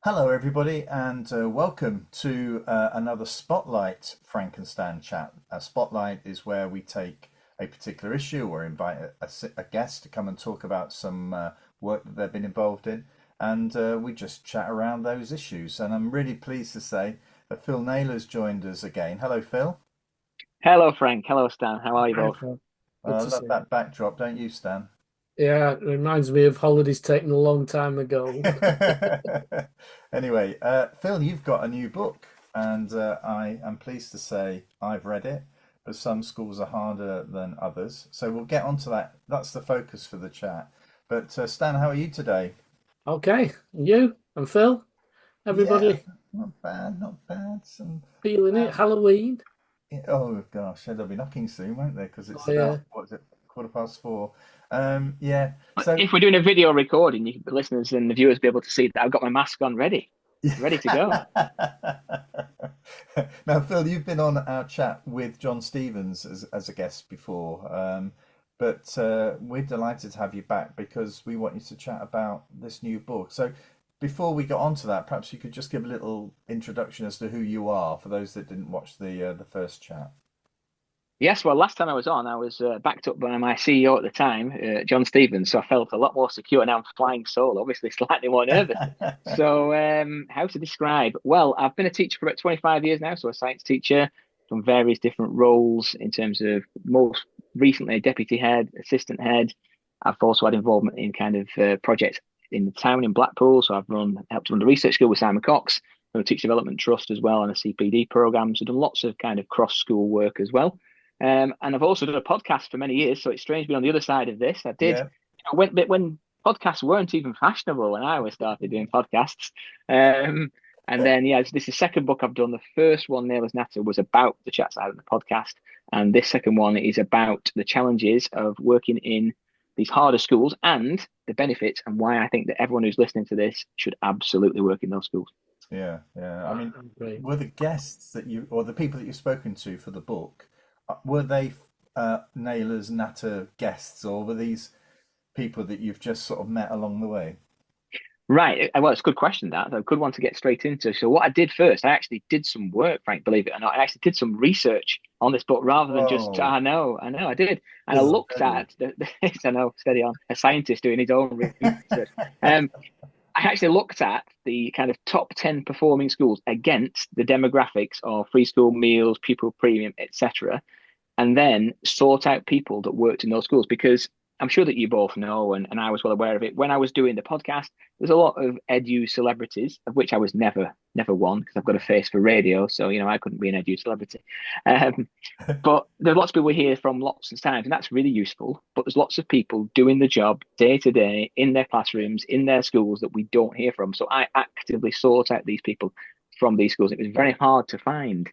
Hello, everybody, and welcome to another Spotlight Frankenstein chat. A spotlight is where we take a particular issue or invite a guest to come and talk about some work that they've been involved in, and we just chat around those issues. And I'm really pleased to say that Phil Naylor's joined us again. Hello, Phil. Hello, Frank. Hello, Stan. How are you Hi, both? Phil. Good I to love see you. that backdrop, don't you, Stan? Yeah, it reminds me of holidays taken a long time ago. Anyway, Phil, you've got a new book, and I am pleased to say I've read it, but some schools are harder than others. So we'll get onto that. That's the focus for the chat. But Stan, how are you today? Okay, and you and Phil, Yeah, everybody not bad, not bad. Some feeling it? Halloween? oh gosh, they'll be knocking soon, won't they? Because it's Oh yeah. about what is it, 4:15. Yeah. But So if we're doing a video recording, the listeners and the viewers be able to see that I've got my mask on ready to go. Now, Phil, you've been on our chat with John Stevens as a guest before, but we're delighted to have you back because we want you to chat about this new book. So, before we get on to that, perhaps you could just give a little introduction as to who you are for those that didn't watch the first chat. Yes, well, last time I was on, I was backed up by my CEO at the time, John Stevens, so I felt a lot more secure. Now I'm flying solo, obviously slightly more nervous. So, how to describe? Well, I've been a teacher for about 25 years now, so a science teacher from various different roles in terms of most recently deputy head, assistant head. I've also had involvement in kind of projects in the town in Blackpool, so helped run the research school with Simon Cox, run a teacher development trust as well, and a CPD program. So done lots of kind of cross school work as well. And I've also done a podcast for many years, so it's strange being on the other side of this. I did, Yeah, when podcasts weren't even fashionable when I was started doing podcasts. Um, and then, yeah, this is the second book I've done. The first one, Nailers Natter, was about the chat side of the podcast. And this second one is about the challenges of working in these harder schools and the benefits and why I think that everyone who's listening to this should absolutely work in those schools. yeah. I Ah, mean, great. were the guests that you or the people that you've spoken to for the book, were they Naylor's Natter guests, or were these people that you've just sort of met along the way? Right. Well, it's a good question, that. A good one to get straight into. So, what I did first, I actually did some work, Frank, believe it or not. I actually did some research on this book rather than just, Whoa, I did. And I this is looked steady. at I know, steady on, a scientist doing his own research. Um, I actually looked at the kind of top 10 performing schools against the demographics of free school meals, pupil premium, etc., and then sort out people that worked in those schools because I'm sure that you both know, and I was well aware of it. When I was doing the podcast, there's a lot of edu celebrities, of which I was never one, because I've got a face for radio. So, I couldn't be an edu celebrity. Um, but there's lots of people we hear from lots of times, and that's really useful. But there's lots of people doing the job day to day in their classrooms, in their schools that we don't hear from. So I actively sought out these people from these schools. It was very hard to find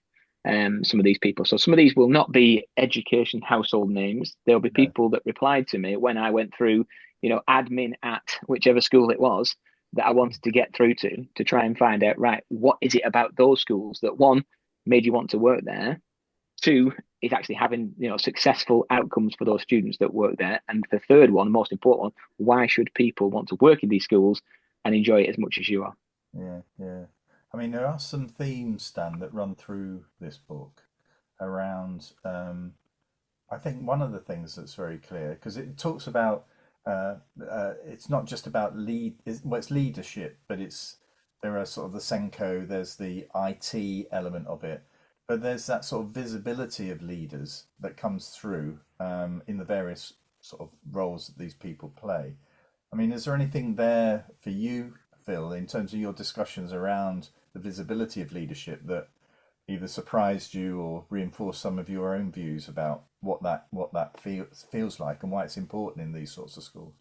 some of these people. So some of these will not be education household names. There'll be No. people that replied to me when I went through, admin at whichever school it was that I wanted to get through to try and find out, right, what is it about those schools that one made you want to work there? Two is actually having, successful outcomes for those students that work there. And the third one, most important one, why should people want to work in these schools and enjoy it as much as you are? Yeah. I mean, there are some themes, Stan, that run through this book around. I think one of the things that's very clear because it talks about it's not just about well, it's leadership, but there are sort of the Senko, there's the IT element of it, but there's that sort of visibility of leaders that comes through in the various sort of roles that these people play. I mean, is there anything there for you, Phil, in terms of your discussions around the visibility of leadership that either surprised you or reinforced some of your own views about what that feels like and why it's important in these sorts of schools?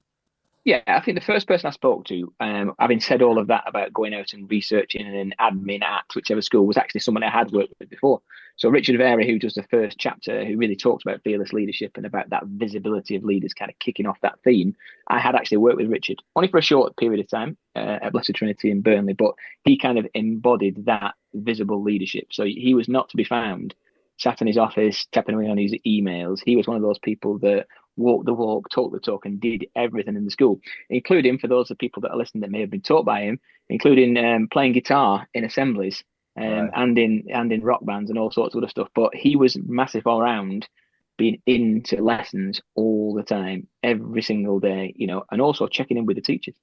Yeah, I think the first person I spoke to, having said all of that about going out and researching and admin at whichever school, was actually someone I had worked with before. So Richard Vary, who does the first chapter, who really talks about fearless leadership and about that visibility of leaders kind of kicking off that theme. I had actually worked with Richard only for a short period of time at Blessed Trinity in Burnley, but he kind of embodied that visible leadership. So he was not to be found sat in his office tapping away on his emails. He was one of those people that walked the walk, talked the talk, and did everything in the school, including for those of people that are listening that may have been taught by him, including playing guitar in assemblies Right. and in rock bands and all sorts of other stuff. But he was massive all round, being into lessons all the time, every single day, and also checking in with the teachers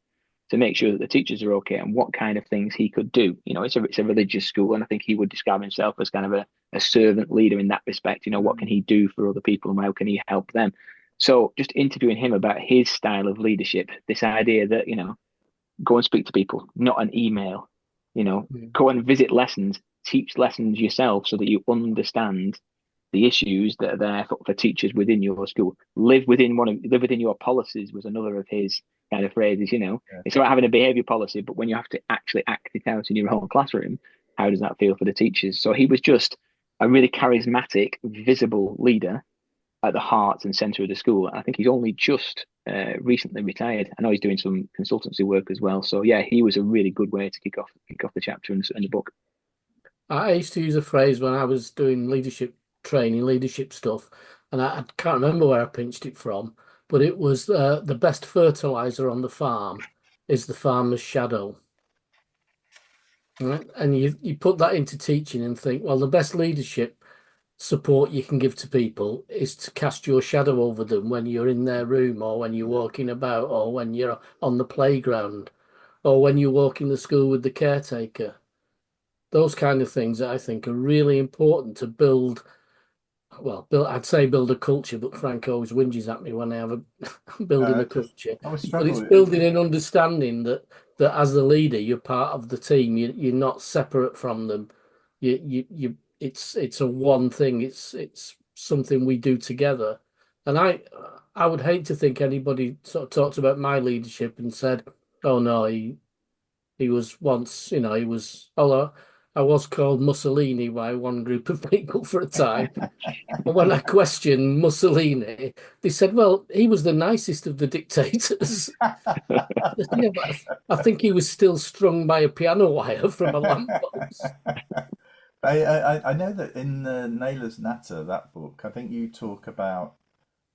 to make sure that the teachers are okay and what kind of things he could do. It's a religious school, and I think he would describe himself as kind of a servant leader in that respect. What can Mm. he do for other people and how can he help them? So just interviewing him about his style of leadership, this idea that, go and speak to people, not an email, Mm. go and visit lessons, teach lessons yourself so that you understand the issues that are there for teachers within your school. Live within your policies was another of his kind of phrases. Yeah. It's about having a behavior policy, but when you have to actually act it out in your own classroom, how does that feel for the teachers? So he was just a really charismatic, visible leader at the heart and center of the school. I think he's only just recently retired. I know he's doing some consultancy work as well. So yeah, he was a really good way to kick off the chapter and the book. I used to use a phrase when I was doing leadership training, leadership stuff, and I can't remember where I pinched it from, but it was the best fertilizer on the farm is the farmer's shadow. Right? And you put that into teaching and think, well, the best leadership support you can give to people is to cast your shadow over them when you're in their room or when you're walking about or when you're on the playground or when you walk in the school with the caretaker. Those kind of things I think are really important to build. Well, I'd say build a culture, but Frank always whinges at me when I have a building a Just culture. I would But struggle. it's building an understanding that as the leader, you're part of the team. You're not separate from them. It's a one thing. It's something we do together. And I would hate to think anybody sort of talked about my leadership and said, "Oh no, he was once, he was." Although I was called Mussolini by one group of people for a time. But when I questioned Mussolini, they said, well, he was the nicest of the dictators. Yeah, but I think he was still strung by a piano wire from a lamppost. I know that in Naylor's Natter, that book, I think you talk about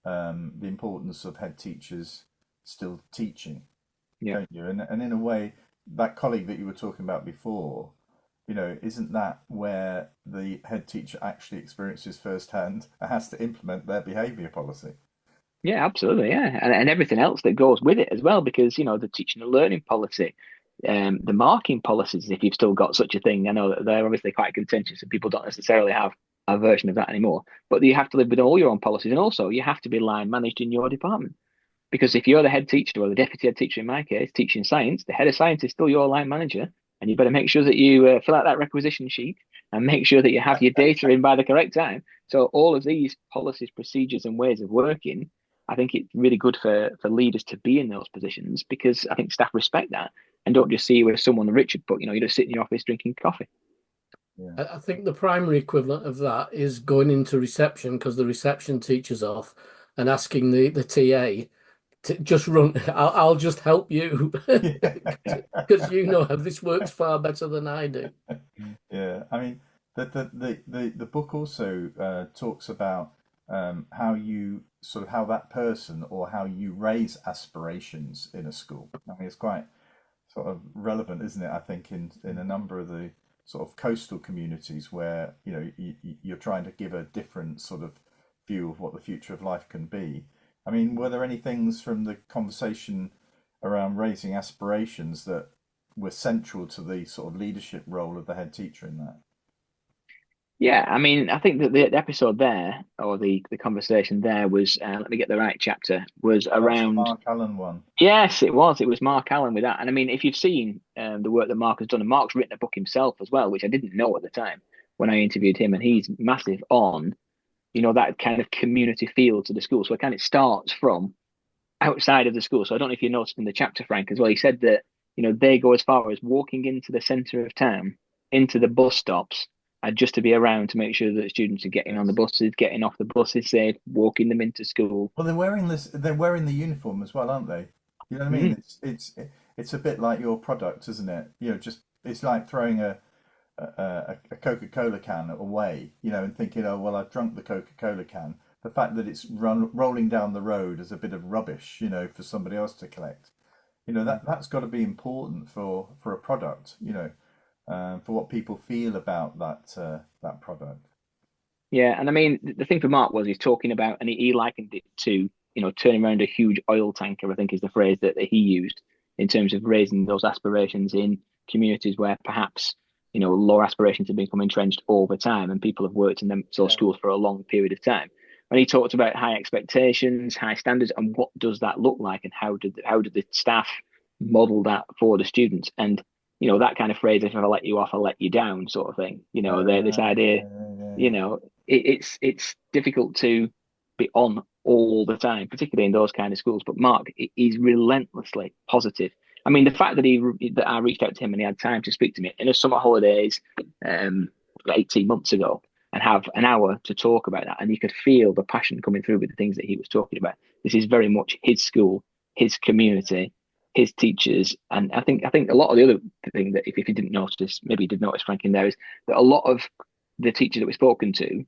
the importance of head teachers still teaching, Yeah. don't you? And in a way, that colleague that you were talking about before, isn't that where the head teacher actually experiences firsthand and has to implement their behaviour policy? Yeah, absolutely. Yeah. And everything else that goes with it as well, because, the teaching and learning policy, the marking policies, if you've still got such a thing, I know that they're obviously quite contentious and people don't necessarily have a version of that anymore, but you have to live with all your own policies. And also you have to be line managed in your department. Because if you're the head teacher or the deputy head teacher in my case, teaching science, the head of science is still your line manager. And you better make sure that you fill out that requisition sheet and make sure that you have your data in by the correct time. So all of these policies, procedures, and ways of working, I think it's really good for leaders to be in those positions because I think staff respect that and don't just see you as someone Richard, but you just sit in your office drinking coffee. Yeah. I think the primary equivalent of that is going into reception because the reception teacher's off and asking the TA to just run. I'll just help you because you know how this works far better than I do. Yeah, I mean, the book also talks about how you sort of how that person or how you raise aspirations in a school. I mean, it's quite sort of relevant, isn't it? I think in a number of the sort of coastal communities where you're trying to give a different sort of view of what the future of life can be. I mean, were there any things from the conversation around raising aspirations that were central to the sort of leadership role of the head teacher in that? Yeah, I mean, I think that the episode there, or the conversation there was, let me get the right chapter, was Oh, that's the around. Mark Allen one. Yes, it was. It was Mark Allen with that. And I mean, if you've seen the work that Mark has done, and Mark's written a book himself as well, which I didn't know at the time when I interviewed him, and he's massive on, that kind of community feel to the school. So it kind of starts from outside of the school. So I don't know if you noticed in the chapter, Frank, as well. He said that, they go as far as walking into the centre of town, into the bus stops, and just to be around to make sure that students are getting on the Yes. buses, getting off the buses safe, walking them into school. Well, they're wearing this. They're wearing the uniform as well, aren't they? You know what I mean? Mm, It's a bit like your product, isn't it? Just it's like throwing a Coca-Cola can away, and thinking, oh well, I've drunk the Coca-Cola can. The fact that it's rolling down the road as a bit of rubbish, for somebody else to collect. That's got to be important for a product. For what people feel about that product. yeah, and I mean the thing for Mark was he's talking about, and he likened it to turning around a huge oil tanker. I think is the phrase that he used in terms of raising those aspirations in communities where perhaps lower aspirations have become entrenched over time, and people have worked in them sort of Yeah. schools for a long period of time. And he talked about high expectations, high standards, and what does that look like, and how did the staff model that for the students, and that kind of phrase, if I let you off, I'll let you down, sort of thing. This idea, you Yeah. know, it's difficult to be on all the time, particularly in those kind of schools. But Mark is relentlessly positive. I mean, the fact that I reached out to him and he had time to speak to me in a summer holidays, um, 18 months ago, and have an hour to talk about that, and you could feel the passion coming through with the things that he was talking about. This is very much his school, his community, his teachers, and I think a lot of the other thing that if you didn't notice, maybe you did notice, Frank, in there is that a lot of the teachers that we've spoken to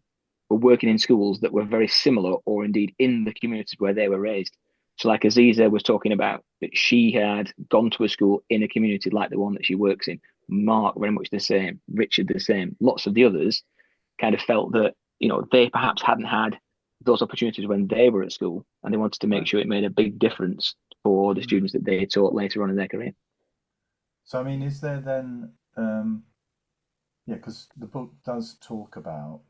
were working in schools that were very similar or indeed in the communities where they were raised. So, like Aziza was talking about, that she had gone to a school in a community like the one that she works in. Mark, very much the same. Richard, the same. Lots of the others kind of felt that, they perhaps hadn't had those opportunities when they were at school, and they wanted to make Right. sure it made a big difference for the Mm. students that they taught later on in their career. So, I mean, is there then, yeah, because the book does talk about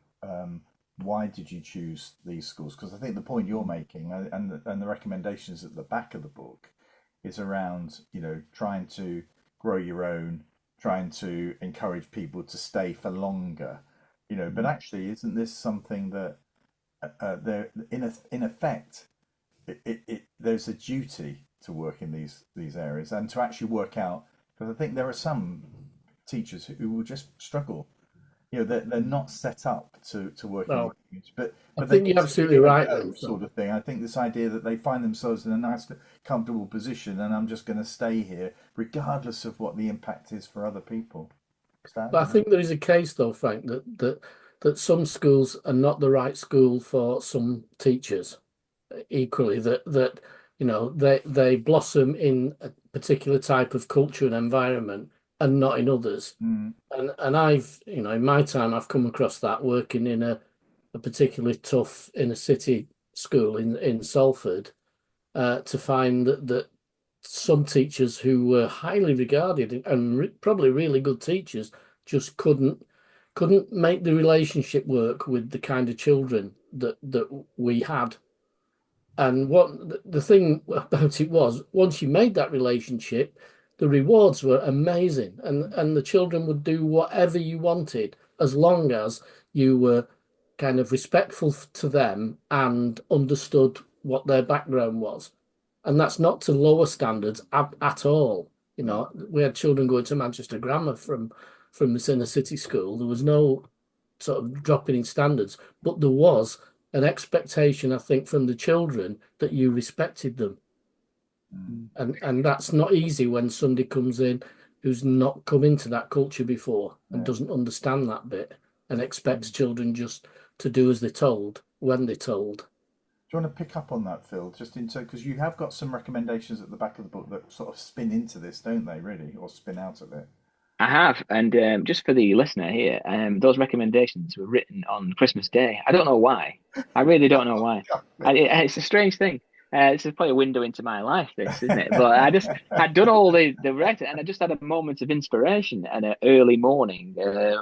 why did you choose these schools? Because I think the point you're making and the recommendations at the back of the book is around, trying to grow your own, trying to encourage people to stay for longer, but actually, isn't this something that there in effect there's a duty to work in these areas and to actually work out, because I think there are some teachers who will just struggle. They're not set up to work in these Well, communities, I but they think you're need to give absolutely it a right go, then, sort Phil. of thing. I think this idea that they find themselves in a nice, comfortable position, and I'm just going to stay here, regardless of what the impact is for other people. Stan, But I do you? think there is a case, though, Frank, that some schools are not the right school for some teachers. Equally, that they blossom in a particular type of culture and environment, and not in others. Mm, And I've in my time I've come across that working in a particularly tough inner city school in Salford, to find that some teachers who were highly regarded and probably really good teachers just couldn't make the relationship work with the kind of children that we had. And what the thing about it was, once you made that relationship, the rewards were amazing, and the children would do whatever you wanted as long as you were kind of respectful to them and understood what their background was. And that's not to lower standards at all. no. We had children going to Manchester Grammar from this inner city school. There was no sort of dropping in standards, but there was an expectation, I think, from the children that you respected them. Mm, And that's not easy when somebody comes in who's not come into that culture before and yeah. doesn't understand that bit and expects children just to do as they're told when they're told. Do you want to pick up on that, Phil? Just into because you have got some recommendations at the back of the book that sort of spin into this, don't they? Really, or spin out of it. I have, and just for the listener here, those recommendations were written on Christmas Day. I don't know why. I really don't know why. It's a strange thing. It's probably a window into my life, this, isn't it? But I'd done all the writing, and I just had a moment of inspiration and an early morning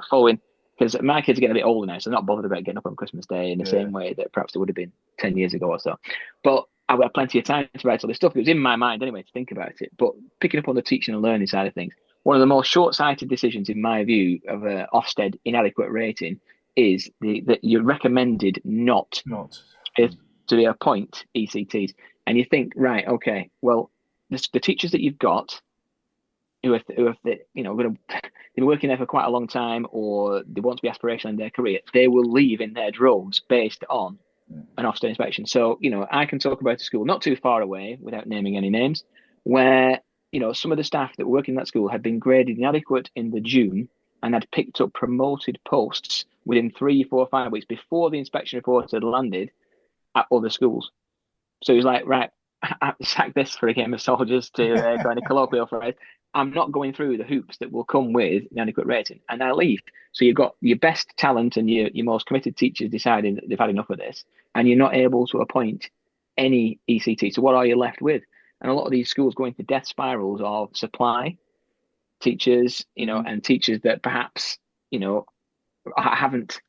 following, because my kids are getting a bit older now, so they're not bothered about getting up on Christmas Day in the Yeah. same way that perhaps they would have been 10 years ago or so. But I had plenty of time to write all this stuff. It was in my mind anyway to think about it. But picking up on the teaching and learning side of things, one of the most short-sighted decisions, in my view, of a Ofsted inadequate rating is that you're recommended not Not. to appoint ECTs. and you think, right, okay, well, the teachers that you've got who have going to they're working there for quite a long time, or they want to be aspirational in their career, they will leave in their droves based on Yeah. an Ofsted inspection. So, I can talk about a school not too far away without naming any names, where, some of the staff that work in that school had been graded inadequate in the June and had picked up promoted posts within 3, 4, 5 weeks before the inspection report had landed at other schools. So he's like, right, I sack this for a game of soldiers to kind of colloquial phrase. I'm not going through the hoops that will come with an adequate rating, and I leave. So you've got your best talent and your most committed teachers deciding that they've had enough of this, and you're not able to appoint any ECT. So what are you left with? And a lot of these schools go into death spirals of supply teachers, Mm. and teachers that perhaps, haven't,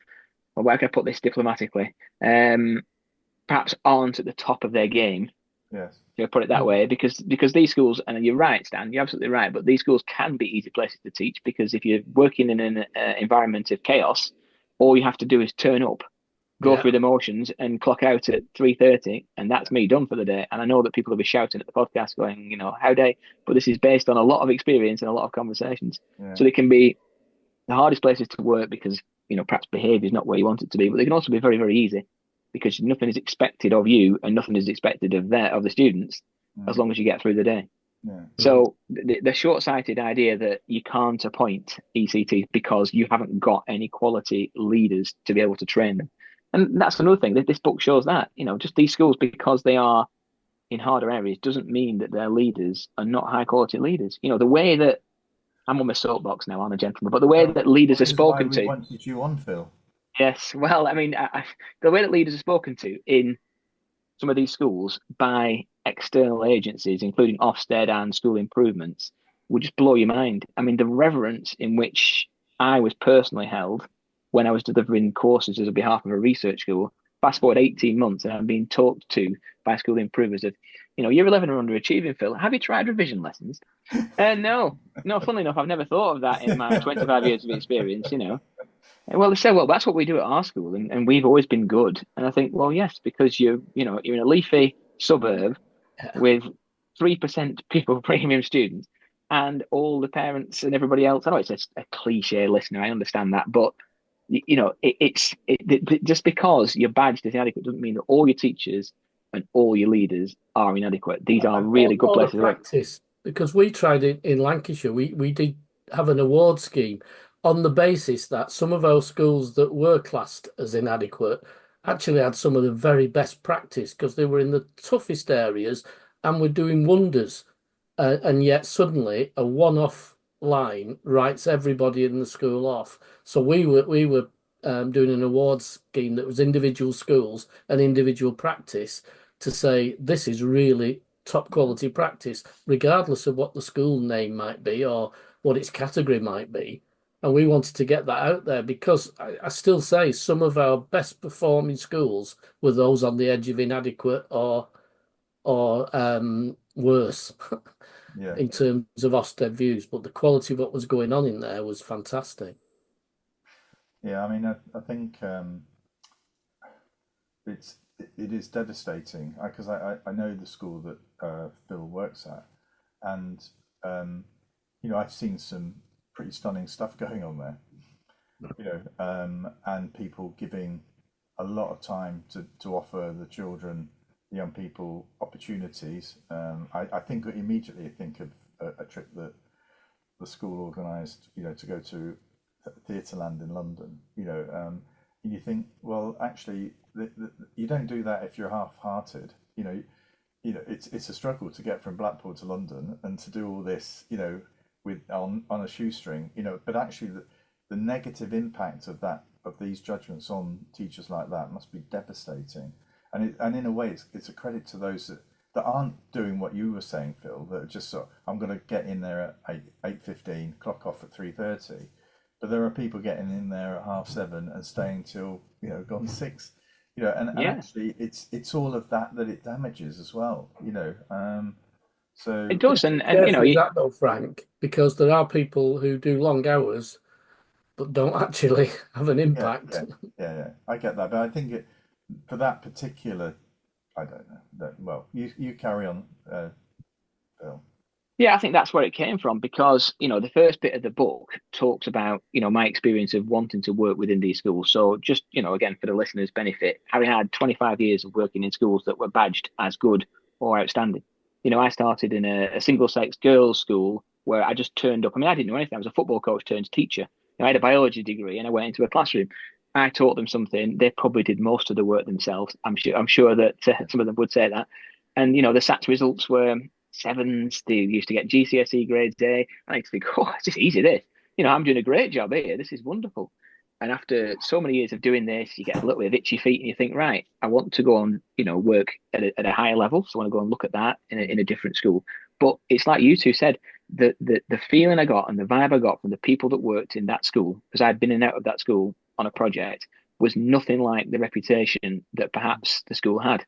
well, where can I put this diplomatically? Perhaps aren't at the top of their game, Yes. put it that Mm. way, because these schools, and you're right, Stan, you're absolutely right, but these schools can be easy places to teach because if you're working in an environment of chaos, all you have to do is turn up, go Yeah. through the motions, and clock out at 3:30, and that's me done for the day. And I know that people will be shouting at the podcast, going, how day, but this is based on a lot of experience and a lot of conversations. Yeah. So they can be the hardest places to work because perhaps behaviour is not where you want it to be, but they can also be very, very easy because nothing is expected of you and nothing is expected of the students as Mm. long as you get through the day. Yeah. Mhm. So the short-sighted idea that you can't appoint ECTs because you haven't got any quality leaders to be able to train them, and that's another thing that this book shows, that just these schools, because they are in harder areas, doesn't mean that their leaders are not high quality leaders. The way that I'm on my soapbox now, I'm a gentleman, but the way Well, that leaders are this is why spoken we to, wanted you on, Phil. yes, well, I mean, the way that leaders are spoken to in some of these schools by external agencies, including Ofsted and School Improvements, would just blow your mind. I mean, the reverence in which I was personally held when I was delivering courses as a behalf of a research school. Fast forward 18 months, and I'm being talked to by school improvers of, year 11 are underachieving, Phil. Have you tried revision lessons? No, no. Funnily enough, I've never thought of that in my 25 years of experience. Well, they say, well, that's what we do at our school, and we've always been good. And I think, well, yes, because you're in a leafy suburb Yeah. with 3% people premium students, and all the parents and everybody else. I know it's a cliche listener, I understand that, but just because you're badged as inadequate doesn't mean that all your teachers and all your leaders are inadequate. These are really good Or the places to work. practice, because we tried it in Lancashire. We did have an award scheme on the basis that some of our schools that were classed as inadequate actually had some of the very best practice because they were in the toughest areas and were doing wonders. And yet suddenly a one-off line writes everybody in the school off. So we were doing an award scheme that was individual schools and individual practice to say this is really top quality practice, regardless of what the school name might be or what its category might be. And we wanted to get that out there because I still say some of our best performing schools were those on the edge of inadequate or worse Yeah. in terms of Ofsted views. But the quality of what was going on in there was fantastic. Yeah. I mean, I think it is devastating because I know the school that Phil works at, and I've seen some pretty stunning stuff going on there. And people giving a lot of time to offer the children, the young people, opportunities. I think immediately think of a trip that the school organised, to go to Theatreland in London, and you think, well, actually, you don't do that if you're half-hearted. It's a struggle to get from Blackpool to London and to do all this, with on a shoestring, But actually, the negative impact of these judgments on teachers like that must be devastating, and in a way, it's a credit to those that aren't doing what you were saying, Phil. That are just sort, I'm going to get in there at 8:15, clock off at 3:30. But there are people getting in there at 7:30 and staying till gone six, and Yeah, actually it's all of that it damages as well, it So Be does, and careful with that though, Frank, because there are people who do long hours but don't actually have an yeah, impact. yeah, I get that, but I think for that particular I don't know. Well, you carry on, Phil. Yeah, I think that's where it came from because, the first bit of the book talks about, my experience of wanting to work within these schools. So just, again, for the listeners' benefit, having had 25 years of working in schools that were badged as good or outstanding. I started in a single-sex girls' school where I just turned up. I mean, I didn't know anything. I was a football coach turned teacher. I had a biology degree and I went into a classroom. I taught them something. They probably did most of the work themselves. I'm sure that some of them would say that. And, the SATs results were sevens. They used to get GCSE grades A. I used to think, oh, it's just easy this. I'm doing a great job here. This is wonderful. And after so many years of doing this, you get a little bit of itchy feet and you think, right, I want to go on, work at a higher level. So I want to go and look at that in a different school. But it's like you two said, the feeling I got and the vibe I got from the people that worked in that school, because I'd been in and out of that school on a project, was nothing like the reputation that perhaps the school had.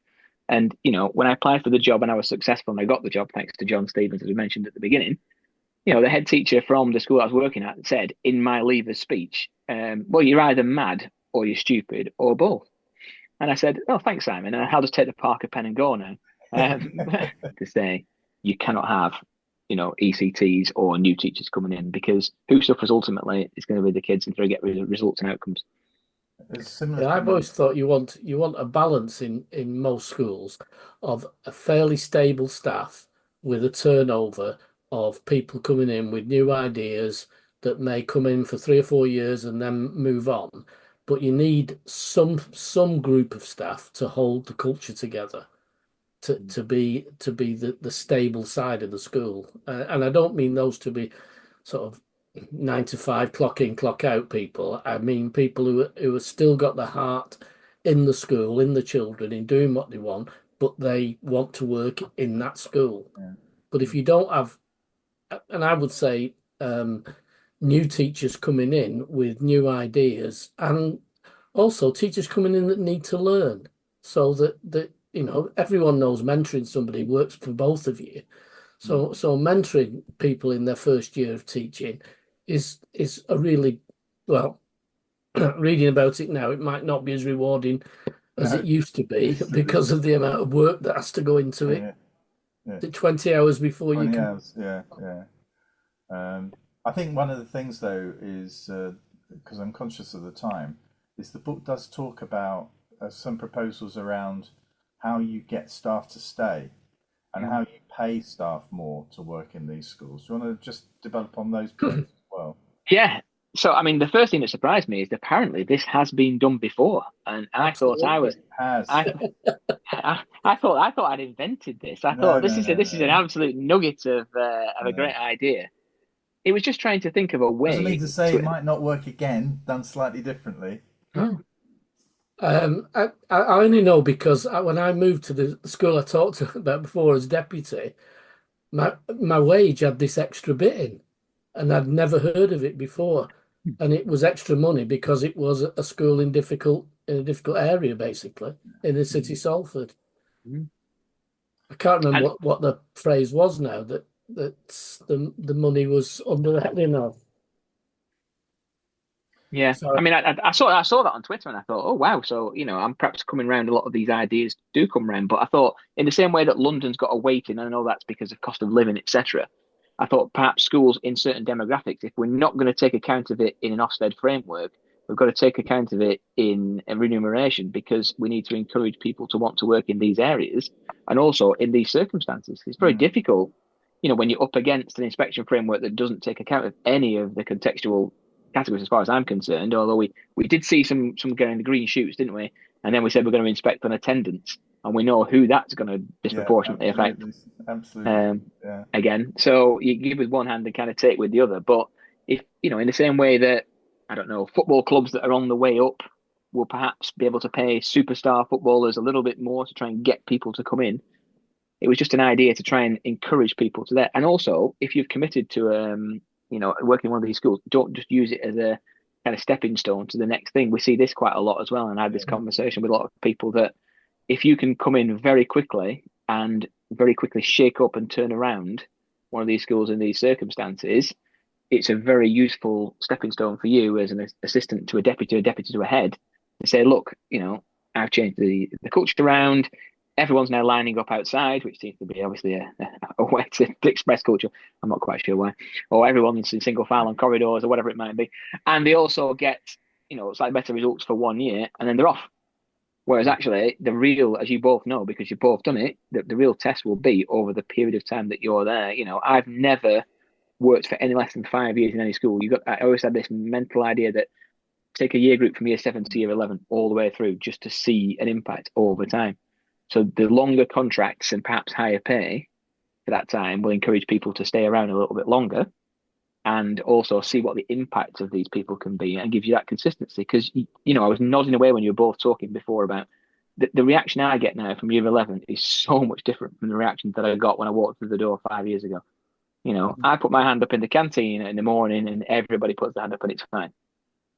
And, when I applied for the job and I was successful and I got the job, thanks to John Stevens, as we mentioned at the beginning, the head teacher from the school I was working at said in my leavers speech, well, you're either mad or you're stupid or both. And I said, oh, thanks, Simon. And I'll just take the Parker pen and go now. To say you cannot have, ECTs or new teachers coming in because who suffers ultimately is going to be the kids until they get results and outcomes. It's a similar Yeah, I've thing. always thought you want a balance in most schools of a fairly stable staff with a turnover of people coming in with new ideas that may come in for 3 or 4 years and then move on. But you need some group of staff to hold the culture together, to be the stable side of the school. And I don't mean those to be sort of 9 to 5 clock in clock out people. I mean people who have still got the heart in the school, in the children, in doing what they want, but they want to work in that school. Yeah. But if you don't have, and I would say new teachers coming in with new ideas, and also teachers coming in that need to learn, so that everyone knows mentoring somebody works for both of you. So mentoring people in their first year of teaching is a really, well, reading about it now, it might not be as rewarding as No, it used to be used to be. because of the amount of work that has to go into it. Yeah, yeah. The 20 hours before you 20 can. hours. Yeah, yeah. I think one of the things, though, is because I'm conscious of the time, is the book does talk about some proposals around how you get staff to stay and how you pay staff more to work in these schools. Do you want to just develop on those points as well? Yeah. So, I mean, the first thing that surprised me is that apparently this has been done before, and I thought I was, Absolutely. Has. I, I thought I'd invented this. I No, thought this no, is a, no, this is an no, absolute nugget of a no. great idea. It was just trying to think of a Doesn't mean way to say it to. might not work again, done slightly differently. Hmm. I only know because when I moved to the school I talked about before as deputy, my wage had this extra bit in, and I'd never heard of it before. And it was extra money because it was a school in a difficult area, basically, in the city Salford. Hmm. I can't remember And what the phrase was now that the money was under the heading of. yeah, I So mean, I saw that on Twitter, and I thought, oh wow, so I'm perhaps coming around. A lot of these ideas do come around, but I thought in the same way that London's got a weighting, and I know that's because of cost of living, etc. I thought perhaps schools in certain demographics, if we're not going to take account of it in an Ofsted framework, we've got to take account of it in a remuneration because we need to encourage people to want to work in these areas and also in these circumstances. It's very Mm. difficult, when you're up against an inspection framework that doesn't take account of any of the contextual categories as far as I'm concerned. Although we did see some getting the green shoots, didn't we? And then we said we're going to inspect on attendance, and we know who that's going to Yeah, disproportionately affect. absolutely, absolutely. Um, Yeah, again, so you give with one hand and kind of take with the other. But if in the same way that I don't know, football clubs that are on the way up will perhaps be able to pay superstar footballers a little bit more to try and get people to come in. It was just an idea to try and encourage people to that. And also, if you've committed to working in one of these schools, don't just use it as a kind of stepping stone to the next thing. We see this quite a lot as well. And I had this yeah, conversation with a lot of people that if you can come in very quickly and very quickly shake up and turn around one of these schools in these circumstances, it's a very useful stepping stone for you as an assistant to a deputy to a head to say, look, I've changed the culture around. everyone's now lining up outside, which seems to be obviously a way to express culture. I'm not quite sure why. Or everyone's in single file on corridors or whatever it might be. And they also get, slightly better results for 1 year and then they're off. Whereas actually, the real, as you both know, because you've both done it, the real test will be over the period of time that you're there. I've never worked for any less than 5 years in any school. I always had this mental idea that take a year group from year 7 to year 11 all the way through just to see an impact over time. So the longer contracts and perhaps higher pay for that time will encourage people to stay around a little bit longer and also see what the impact of these people can be and give you that consistency. Because, I was nodding away when you were both talking before about the reaction I get now from year 11 is so much different from the reaction that I got when I walked through the door 5 years ago. I put my hand up in the canteen in the morning and everybody puts their hand up and it's fine.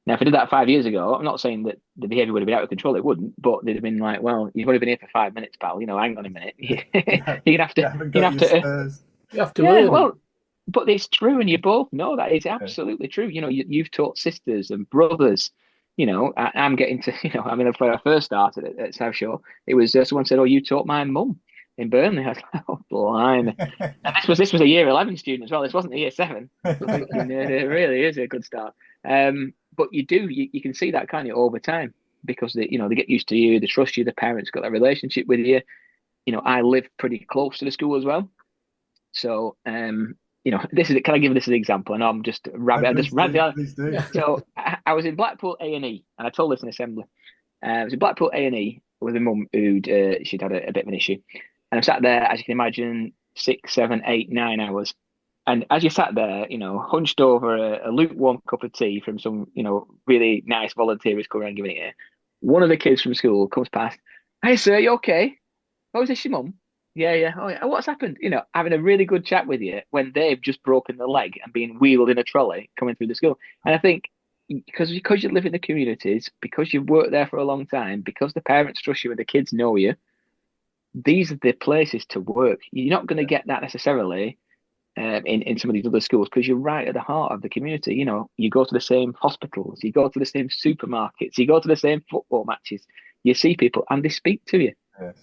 Now, if I did that 5 years ago, I'm not saying that the behaviour would have been out of control. It wouldn't, but they'd have been like, "Well, you've only been here for 5 minutes, pal. Hang on a minute. You're gonna have You to, haven't you got have your to." Spurs. You have to Yeah, earn it. well, but it's true, and you both know that is Yeah. absolutely true. You've taught sisters and brothers. I'm getting to. I mean, when I first started at South Shore, it was someone said, "Oh, you taught my mum in Burnley." I was like, "Oh, blimey!" And this was a year 11 student as well. This wasn't a year 7. I'm thinking it really is a good start. But you can see that kind of over time because they get used to you, they trust you, the parents got that relationship with you. I live pretty close to the school as well, so this is. Can I give this as an example? And I'm just No, rabbit. I just please ran do. down. Please do. So I was in Blackpool A&E, and I told this in assembly. I was in Blackpool A&E with a mum she'd had a bit of an issue, and I'm sat there, as you can imagine, 6, 7, 8, 9 hours. And as you sat there, hunched over a lukewarm cup of tea from some, really nice volunteer who's coming around giving it here, one of the kids from school comes past. "Hey, sir, you okay? Oh, is this your mum?" "Yeah, yeah." "Oh, yeah. What's happened?" Having a really good chat with you when they've just broken the leg and being wheeled in a trolley coming through the school. And I think because you live in the communities, because you've worked there for a long time, because the parents trust you and the kids know you, these are the places to work. You're not going to get that necessarily in some of these other schools because you're right at the heart of the community. You go to the same hospitals, you go to the same supermarkets, you go to the same football matches. You see people and they speak to you. Yes.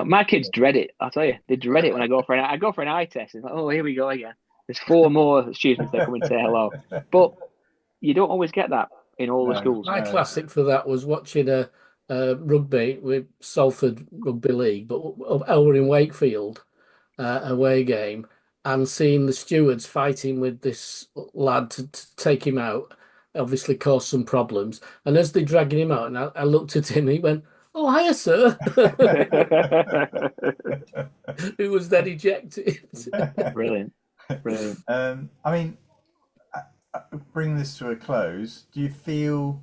My kids dread it. I'll tell you, they dread it when I go for an eye test. It's like, oh, here we go again. There's 4 more students that come and say hello, but you don't always get that in all the No, schools. My no. classic for that was watching a rugby with Salford Rugby League, but over in Wakefield, away game, and seeing the stewards fighting with this lad to take him out, obviously caused some problems. And as they're dragging him out, and I looked at him, he went, "Oh, hiya, sir." He was then ejected. Brilliant, brilliant. I mean, bring this to a close. Do you feel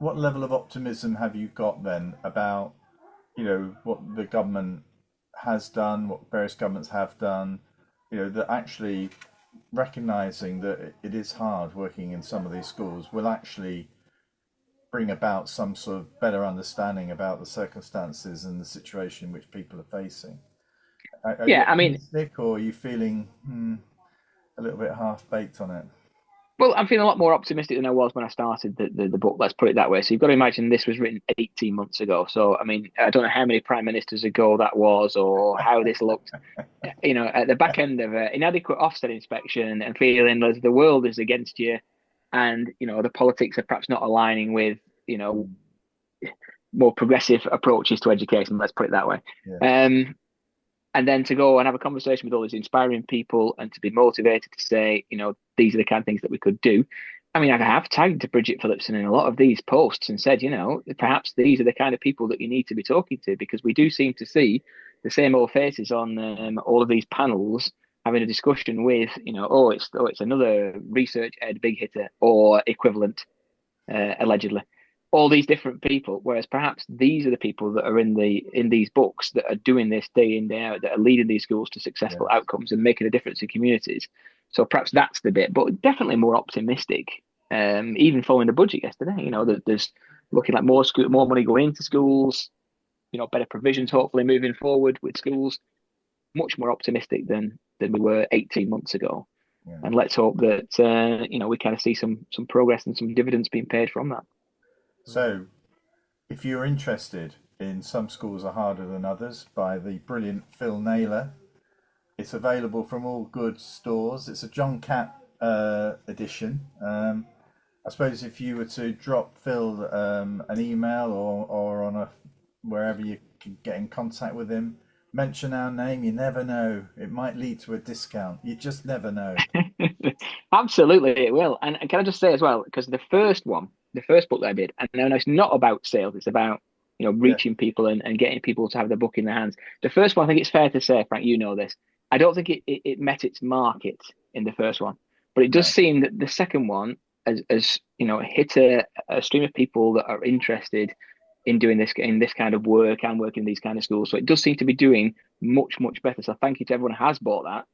what level of optimism have you got then about what the government has done, what various governments have done, that actually recognizing that it is hard working in some of these schools will actually bring about some sort of better understanding about the circumstances and the situation which people are facing? Are you Yeah, I mean, optimistic or are you feeling a little bit half baked on it? well, I'm feeling a lot more optimistic than I was when I started the book. Let's put it that way. So you've got to imagine this was written 18 months ago. So I mean, I don't know how many prime ministers ago that was, or how this looked. At the back end of an inadequate Ofsted inspection and feeling as the world is against you, and the politics are perhaps not aligning with more progressive approaches to education. Let's put it that way. Yeah. And then to go and have a conversation with all these inspiring people and to be motivated to say, these are the kind of things that we could do. I mean, I have tagged Bridget Phillipson in a lot of these posts and said, perhaps these are the kind of people that you need to be talking to because we do seem to see the same old faces on all of these panels having a discussion with, it's another research ed big hitter or equivalent, allegedly. All these different people, whereas perhaps these are the people that are in these books that are doing this day in day out, that are leading these schools to Yeah. successful outcomes and making a difference in communities. So perhaps that's the bit, but definitely more optimistic. Even following the budget yesterday, that there's looking like more money going into schools, better provisions hopefully moving forward with schools. Much more optimistic than we were 18 months ago. Yeah. And let's hope that we kind of see some progress and some dividends being paid from that. So, if you're interested in Some Schools Are Harder Than Others by the brilliant Phil Naylor. It's available from all good stores. It's a John Catt edition. I suppose if you were to drop Phil an email or on a wherever you can get in contact with him, mention our name. You never know; it might lead to a discount. You just never know. Absolutely, it will. And can I just say as well, because the first one, the first book that I did, and no, it's not about sales, it's about Yeah, reaching people and getting people to have the book in their hands. The first one, I think it's fair to say, Frank, you know this. I don't think it met its market in the first one, but it does no, seem that the second one has hit a stream of people that are interested in doing this in this kind of work and working in these kind of schools. So it does seem to be doing much better. So thank you to everyone who has bought that.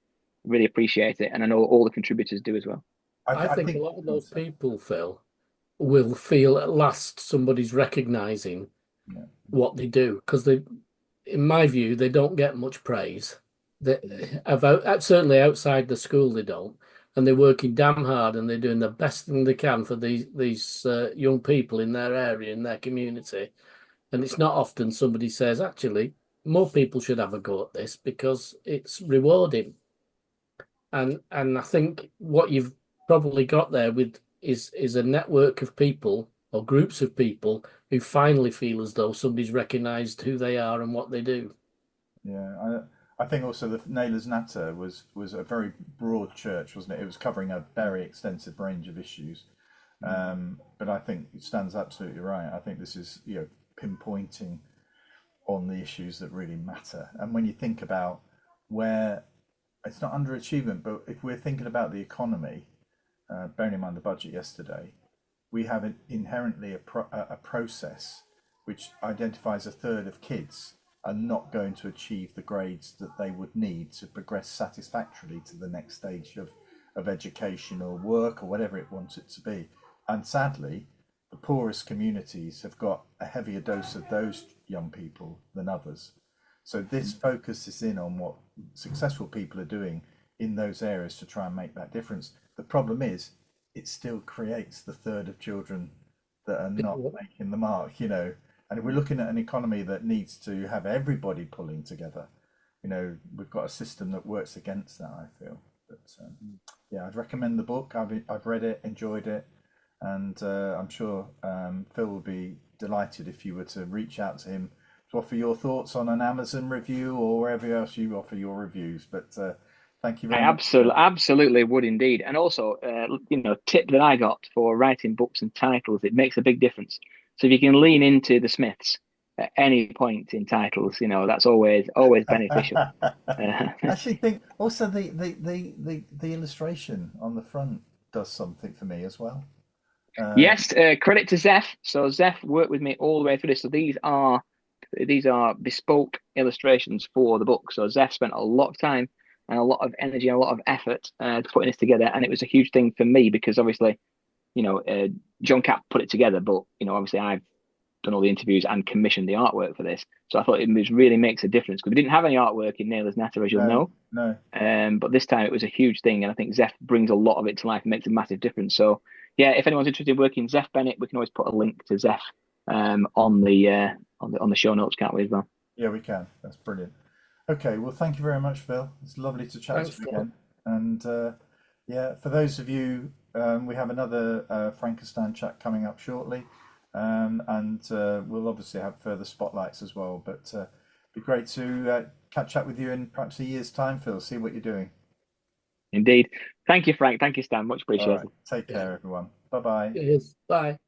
Really appreciate it, and I know all the contributors do as well. I I think a think. lot of Oh, those sorry. people, Phil, will feel at last somebody's recognizing Yeah, what they do because they, in my view, they don't get much praise. They, certainly outside the school, they don't, and they're working damn hard and they're doing the best thing they can for these young people in their area, in their community. And it's not often somebody says, actually, more people should have a go at this because it's rewarding. And I think what you've probably got there with is a network of people or groups of people who finally feel as though somebody's recognised who they are and what they do. yeah. I think also the Naylor's Natter was a very broad church, wasn't it? It was covering a very extensive range of issues. But I think it stands absolutely right. I think this is pinpointing on the issues that really matter. And when you think about where it's not underachievement, but if we're thinking about the economy, bearing in mind the budget yesterday, we have inherently a process which identifies a third of kids are not going to achieve the grades that they would need to progress satisfactorily to the next stage of education or work or whatever it wants it to be. And sadly, the poorest communities have got a heavier dose of those young people than others. So this focuses in on what successful people are doing in those areas to try and make that difference. The problem is, it still creates the third of children that are not making the mark. And if we're looking at an economy that needs to have everybody pulling together, we've got a system that works against that, I feel. But yeah, I'd recommend the book. I've read it, enjoyed it, and I'm sure Phil will be delighted if you were to reach out to him to offer your thoughts on an Amazon review or wherever else you offer your reviews. But thank you I very much, Phil. absolutely would indeed. And also, tip that I got for writing books and titles, it makes a big difference. So if you can lean into the Smiths at any point in titles, that's always beneficial. I Uh, actually think also the illustration on the front does something for me as well. Uh, yes, credit to Zeph. So Zeph worked with me all the way through this. So these are bespoke illustrations for the book. So Zeph spent a lot of time and a lot of energy and a lot of effort putting this together, and it was a huge thing for me because obviously, you know, uh, John Capp put it together, but obviously I've done all the interviews and commissioned the artwork for this. So I thought really makes a difference because we didn't have any artwork in Naylor's Natter, as you'll no, know. no. But this time it was a huge thing, and I think Zeph brings a lot of it to life and makes a massive difference. So yeah, if anyone's interested in working Zeph Bennett, we can always put a link to Zeph on the show notes, can't we as well? Yeah, we can. That's brilliant. Okay, well, thank you very much, Phil. It's lovely to chat to Thanks, you Phil. again. And yeah, for those of you, we have another Frankenstein chat coming up shortly. And we'll obviously have further spotlights as well. But it'd be great to catch up with you in perhaps a year's time, Phil, see what you're doing. Indeed. Thank you, Frank. Thank you, Stan. Much All right. appreciated. Take Yeah. care, everyone. Bye bye. Cheers. Bye.